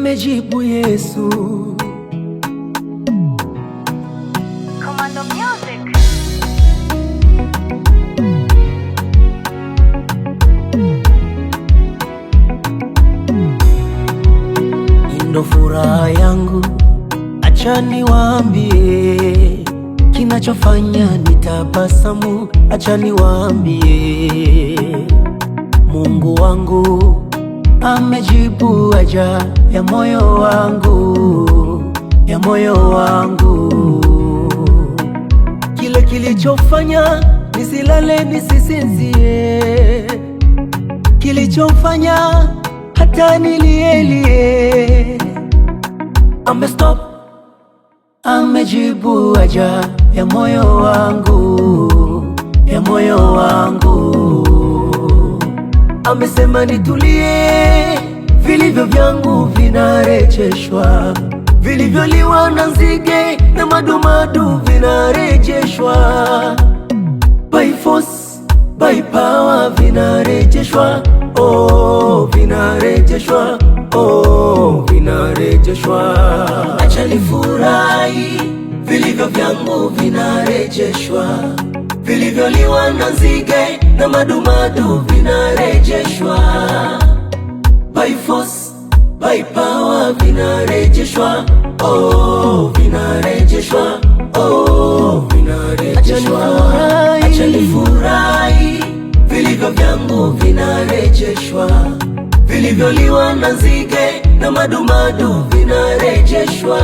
amejibu Yesu. Commando Music. Ndo furaha yangu, acha niwaambie, kinachofanya nitabasamu, acha niwaambie, Mungu wangu amejibu haja ya moyo wangu, ya moyo wangu. Kile kilichofanya nisilale nisisinzie, kilichofanya hata nilielie, amestop, amejibu haja ya moyo wangu, ya moyo wangu. Amesema nitulie, vilivyo vyangu vinarejeshwa, vilivyoliwa na nzige na madumadu vinarejeshwa, by force, by power vinarejeshwa, oh, vinarejeshwa, oh, vinarejeshwa. Acha nifurahi, vilivyo vyangu vinarejeshwa, vilivyoliwa na nzige na madumadu vinarejeshwa, by force, by power vinarejeshwa, oh, vinarejeshwa, oh, vinarejeshwa. Acha nifurahi, vilivyo vyangu vinarejeshwa, vilivyoliwa na nzige na madumadu vinarejeshwa,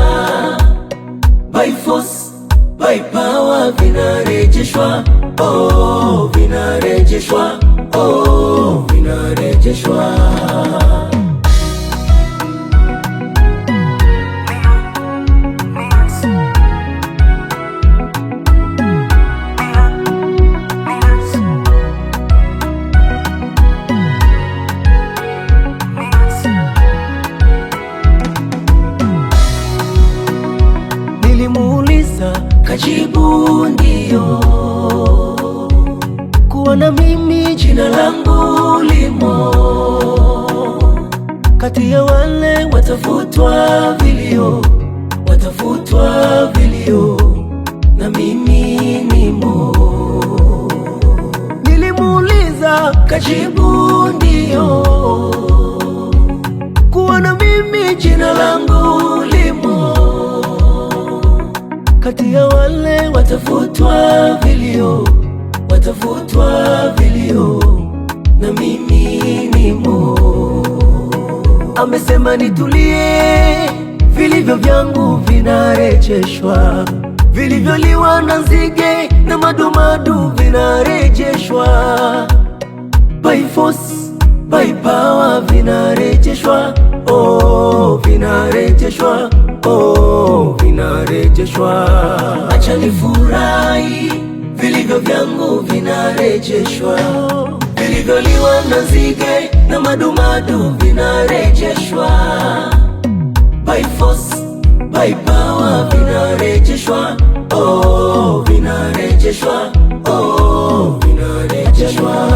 by force, by power vinarejeshwa, oh, vinarejeshwa, oh, vinarejeshwa. Nilimuuliza kajibu ndio, kuona mimi jina langu limo kati ya wale watafutwa vilio, watafutwa vilio, na mimi nimo. Nilimuuliza kajibu ndio, kuona mimi jina langu limo kati ya wale watafutwa vilio, watafutwa vilio, na mimi nimo. Amesema nitulie, vilivyo vyangu vinarejeshwa, vilivyoliwa na nzige na madumadu vinarejeshwa, by force, by power vinarejeshwa, oh, vinarejeshwa, oh, vinarejeshwa. Acha nifurahi, vilivyo vyangu vinarejeshwa, vilivyoliwa na nzige na madumadu vinarejeshwa, by force, by power vinarejeshwa, oh, vinarejeshwa, oh, vinarejeshwa.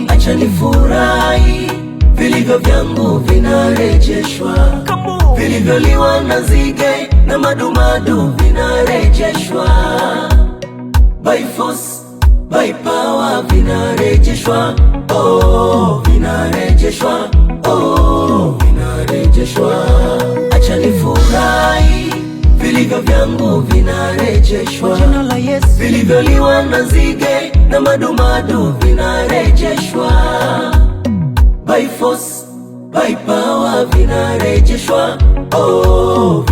Acha nifurahi, vilivyo vyangu vinarejeshwa, vilivyoliwa na nzige na madumadu vinarejeshwa, by force, by power vinarejeshwa, oh, vinarejeshwa, oh, vinarejeshwa. Acha nifurahi, vilivyo vyangu vinarejeshwa, jina la Yesu, vilivyoliwa na nzige na madumadu vinarejeshwa, by force, by power vinarejeshwa, oh,